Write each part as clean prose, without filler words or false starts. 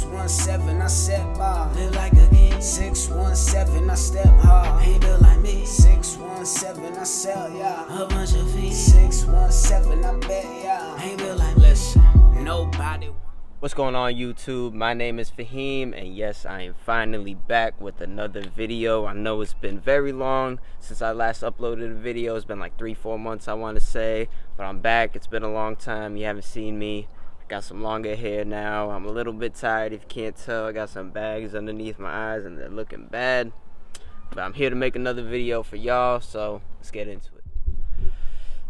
617, I set bar. Live like a king. 617, I step hard. Ain't built like me. 617, I sell y'all a bunch of fiends. 617, I bet y'all ain't built like me. Listen, nobody. What's going on, YouTube? My name is Fahim, and yes, I am finally back with another video. I know it's been very long since I last uploaded a video. It's been like 3-4 months, I want to say, but I'm back. It's been a long time. You haven't seen me. I got some longer hair now. I'm a little bit tired, if you can't tell. I got some bags underneath my eyes and they're looking bad, but I'm here to make another video for y'all, so let's get into it.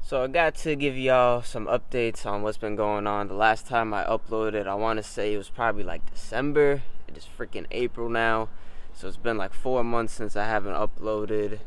So I got to give y'all some updates on what's been going on. The last time I uploaded, I want to say it was probably like December. It is freaking April now. So it's been like 4 months since I haven't uploaded.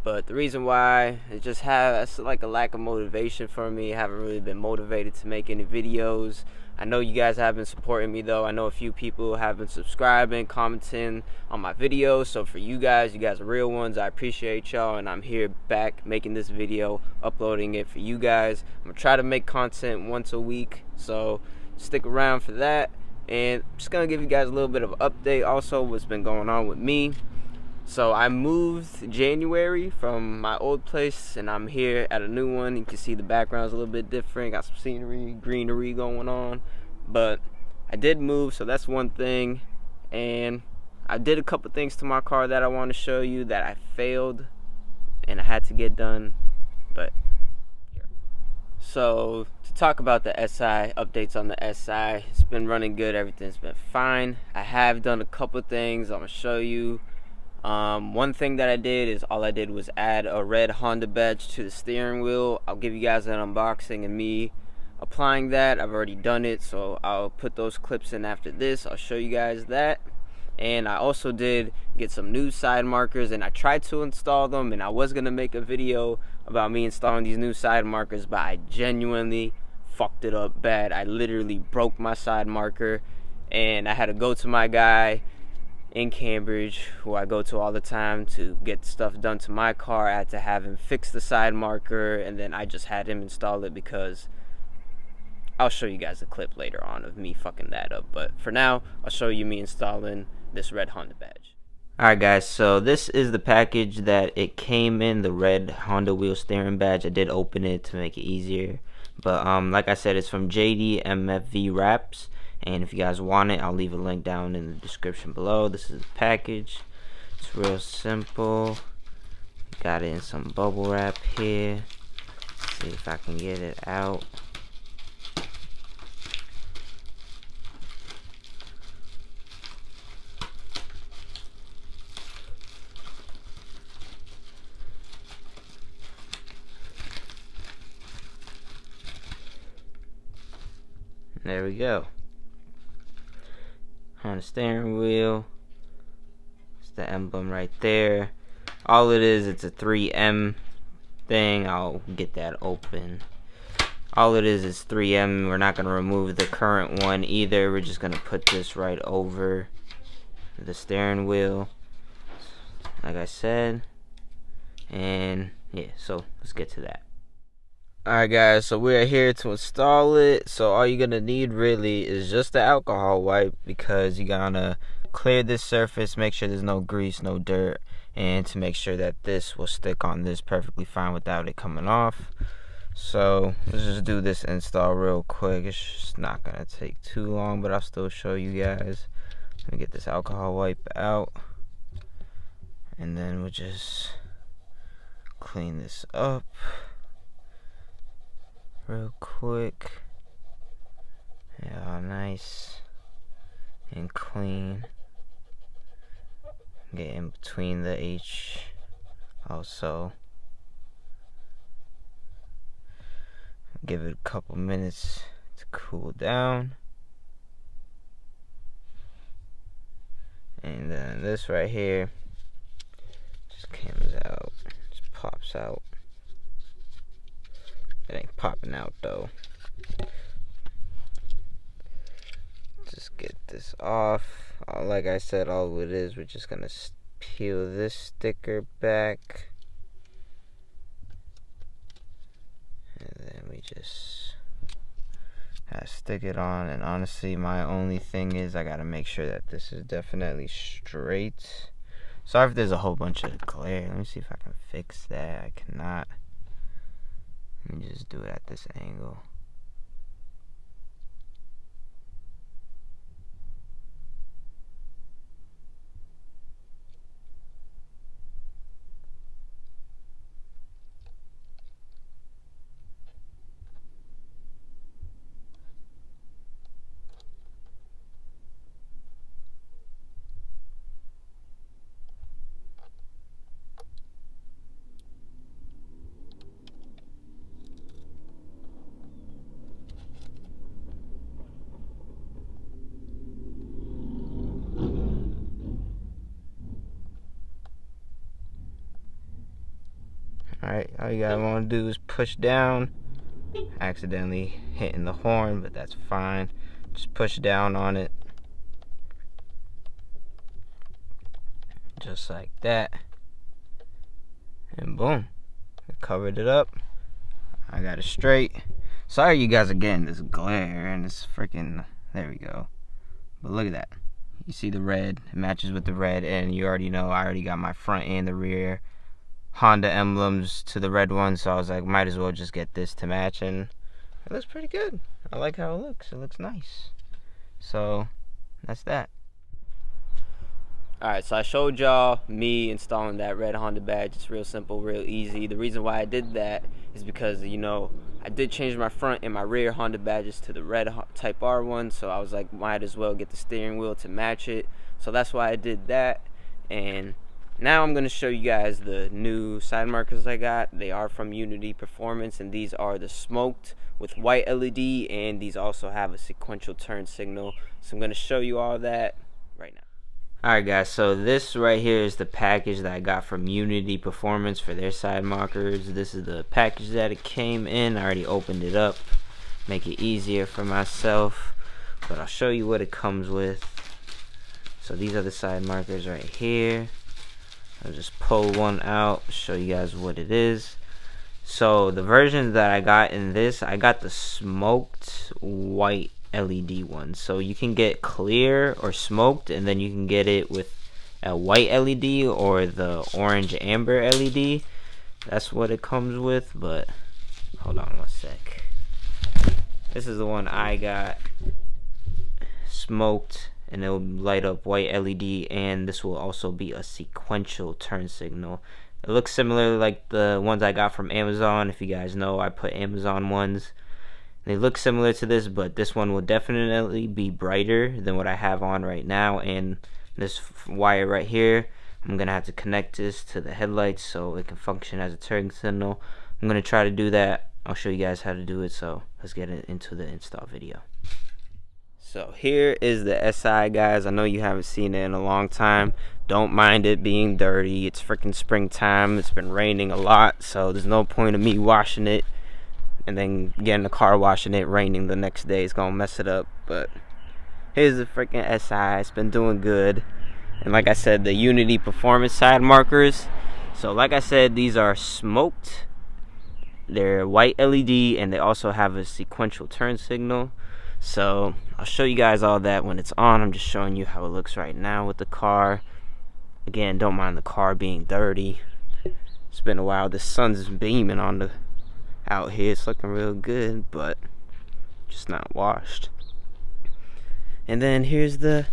But the reason why, it's like a lack of motivation for me. I haven't really been motivated to make any videos. I know you guys have been supporting me though. I know a few people have been subscribing, commenting on my videos. So for you guys are real ones. I appreciate y'all, and I'm here back making this video, uploading it for you guys. I'm gonna try to make content once a week, so stick around for that. And I'm just gonna give you guys a little bit of an update also what's been going on with me. So I moved January from my old place, and I'm here at a new one. You can see the background's a little bit different. Got some scenery, greenery going on. But I did move, so that's one thing. And I did a couple things to my car that I want to show you that I failed and I had to get done. But here. So to talk about the SI, updates on the SI, it's been running good. Everything's been fine. I have done a couple things I'm gonna show you. One thing that I did is all I did was add a red Honda badge to the steering wheel. I'll give you guys an unboxing and me applying that. I've already done it, so I'll put those clips in after this. I'll show you guys that. And I also did get some new side markers, and I tried to install them, and I was gonna make a video about me installing these new side markers, but I genuinely fucked it up bad. I literally broke my side marker, and I had to go to my guy in Cambridge, who I go to all the time to get stuff done to my car. I had to have him fix the side marker, and then I just had him install it because I'll show you guys a clip later on of me fucking that up. But for now, I'll show you me installing this red Honda badge. Alright guys, so this is the package that it came in, the red Honda wheel steering badge. I did open it to make it easier, but like I said, it's from JD MFV Wraps. And if you guys want it, I'll leave a link down in the description below. This is the package. It's real simple. Got it in some bubble wrap here. Let's see if I can get it out. There we go. On the steering wheel, it's the emblem right there. All it is, it's a 3M thing. I'll get that open. All it is 3M. We're not going to remove the current one either. We're just going to put this right over the steering wheel, like I said. And yeah, so let's get to that. Alright guys, so we're here to install it. So all you're gonna need really is just the alcohol wipe, because you're gonna clear this surface, make sure there's no grease, no dirt, and to make sure that this will stick on this perfectly fine without it coming off. So let's just do this install real quick. It's just not gonna take too long, but I'll still show you guys. Let me get this alcohol wipe out, and then we'll just clean this up real quick. Yeah, all nice and clean. Get in between the H also. Give it a couple minutes to cool down. And then this right here just comes out, just pops out. It ain't popping out though. Just get this off. Like I said, all it is, we're just gonna peel this sticker back, and then we just I stick it on, and honestly my only thing is I gotta make sure that this is definitely straight. Sorry if there's a whole bunch of glare. Let me see if I can fix that. I cannot. Let me just do it at this angle. Alright, all you gotta want to do is push down. Accidentally hitting the horn, but that's fine. Just push down on it. Just like that. And boom. I covered it up. I got it straight. Sorry you guys are getting this glare and this freaking... There we go. But look at that. You see the red. It matches with the red, and you already know I already got my front and the rear Honda emblems to the red one, so I was like, might as well just get this to match, and it looks pretty good. I like how it looks. It looks nice. So that's that. Alright, so I showed y'all me installing that red Honda badge. It's real simple, real easy. The reason why I did that is because, you know, I did change my front and my rear Honda badges to the red Type R one, so I was like, might as well get the steering wheel to match it. So that's why I did that. And now I'm going to show you guys the new side markers I got. They are from Unity Performance, and these are the smoked with white LED, and these also have a sequential turn signal. So I'm going to show you all that right now. Alright guys, so this right here is the package that I got from Unity Performance for their side markers. This is the package that it came in. I already opened it up, make it easier for myself, but I'll show you what it comes with. So these are the side markers right here. I'll just pull one out, show you guys what it is. So the version that I got in this, I got the smoked white LED one. So you can get clear or smoked, and then you can get it with a white LED or the orange amber LED. That's what it comes with, but hold on one sec. This is the one I got, smoked, and it will light up white LED, and this will also be a sequential turn signal. It looks similar like the ones I got from Amazon. If you guys know, I put Amazon ones. They look similar to this, but this one will definitely be brighter than what I have on right now. And this wire right here, I'm gonna have to connect this to the headlights so it can function as a turn signal. I'm gonna try to do that. I'll show you guys how to do it, so let's get into the install video. So here is the SI, guys. I know you haven't seen it in a long time. Don't mind it being dirty. It's freaking springtime. It's been raining a lot, so there's no point of me washing it and then getting the car washing it, raining the next day. It's gonna mess it up. But here's the freaking SI. It's been doing good. And like I said, the Unity Performance side markers. So like I said, these are smoked. They're white LED, and they also have a sequential turn signal. So I'll show you guys all that when it's on. I'm just showing you how it looks right now with the car. Again, don't mind the car being dirty. It's been a while. The sun's beaming on the out here. It's looking real good, but just not washed. And then here's the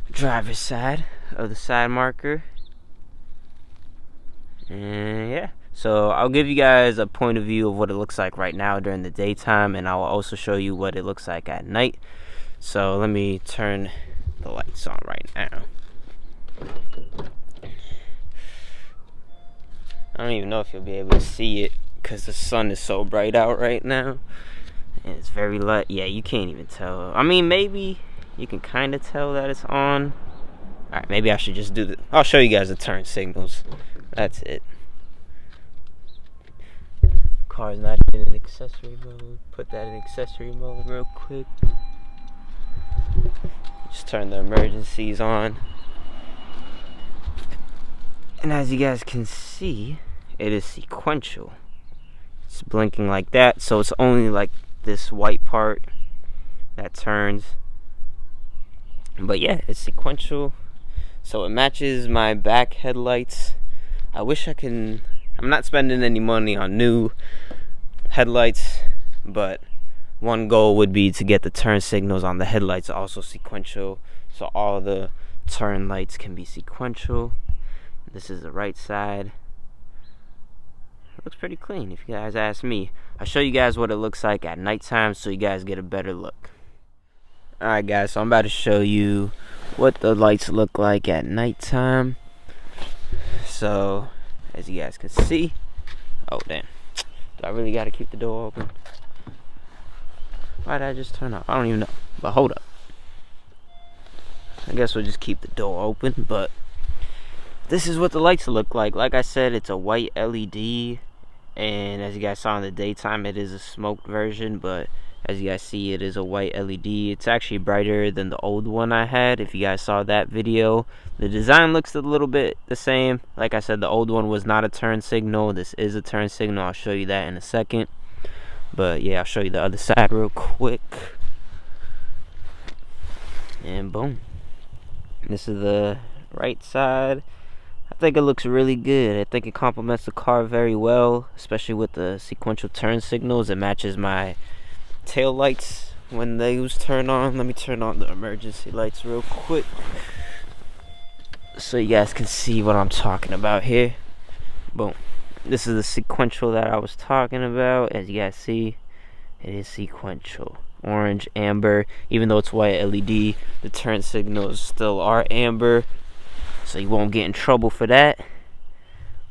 driver's side of the side marker. And yeah, so I'll give you guys a point of view of what it looks like right now during the daytime, and I'll also show you what it looks like at night. So let me turn the lights on right now. I don't even know if you'll be able to see it because the sun is so bright out right now, and it's very light. Yeah, you can't even tell. I mean, maybe you can kind of tell that it's on. Alright, maybe I should just do the... I'll show you guys the turn signals. That's it. Car's not even in accessory mode. Put that in accessory mode real quick. Just turn the emergencies on. And as you guys can see, it is sequential. It's blinking like that, so it's only like this white part that turns. But yeah, it's sequential, so it matches my back headlights. I wish I'm not spending any money on new headlights, but one goal would be to get the turn signals on the headlights also sequential, so all the turn lights can be sequential. This is the right side. It looks pretty clean if you guys ask me. I'll show you guys what it looks like at nighttime so you guys get a better look. Alright guys, so I'm about to show you what the lights look like at nighttime. So, as you guys can see, oh damn, do I really gotta keep the door open? Why did I just turn off? I don't even know, but hold up. I guess we'll just keep the door open, but this is what the lights look like. Like I said, it's a white LED, and as you guys saw in the daytime, it is a smoked version, but as you guys see, it is a white LED. It's actually brighter than the old one I had, if you guys saw that video. The design looks a little bit the same. Like I said, the old one was not a turn signal. This is a turn signal. I'll show you that in a second. But yeah, I'll show you the other side real quick. And boom. This is the right side. I think it looks really good. I think it complements the car very well, especially with the sequential turn signals. It matches my tail lights when those turn on. Let me turn on the emergency lights real quick so you guys can see what I'm talking about here. Boom. This is the sequential that I was talking about. As you guys see, it is sequential. Orange, amber. Even though it's white LED, the turn signals still are amber, so you won't get in trouble for that.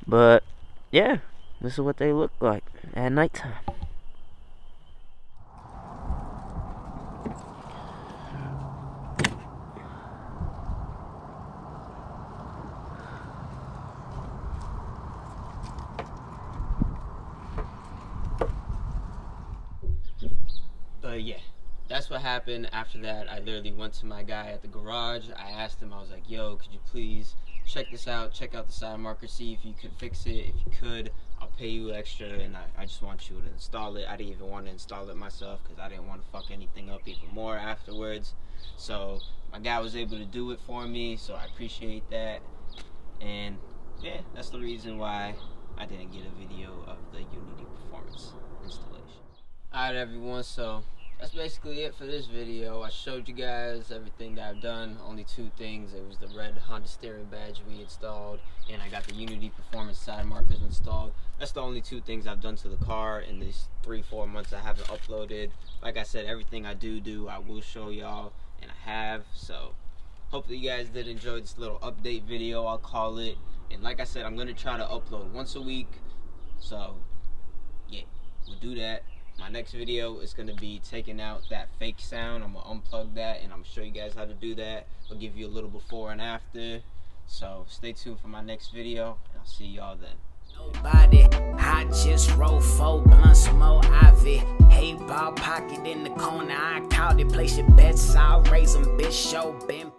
But yeah, this is what they look like at nighttime. Yeah, that's what happened. After that, I literally went to my guy at the garage. I asked him, I was like, yo, could you please check this out, check out the side marker, see if you could fix it. If you could, I'll pay you extra, and I just want you to install it. I didn't even want to install it myself because I didn't want to fuck anything up even more afterwards. So my guy was able to do it for me, so I appreciate that. And yeah, that's the reason why I didn't get a video of the Unity Performance installation. Alright everyone, so that's basically it for this video. I showed you guys everything that I've done. Only two things. It was the red Honda steering badge we installed, and I got the Unity Performance side markers installed. That's the only two things I've done to the car in these 3-4 months I haven't uploaded. Like I said, everything I do, I will show y'all, and I have. So hopefully you guys did enjoy this little update video, I'll call it. And like I said, I'm going to try to upload once a week. So yeah, we'll do that. My next video is going to be taking out that fake sound. I'm going to unplug that, and I'm going to show you guys how to do that. I'll give you a little before and after. So stay tuned for my next video, and I'll see y'all then. Nobody, I just roll 4 blunts, more Ivy. Hey, ball pocket in the corner, I called it. Place your bets, I'll raise them, bitch, show, been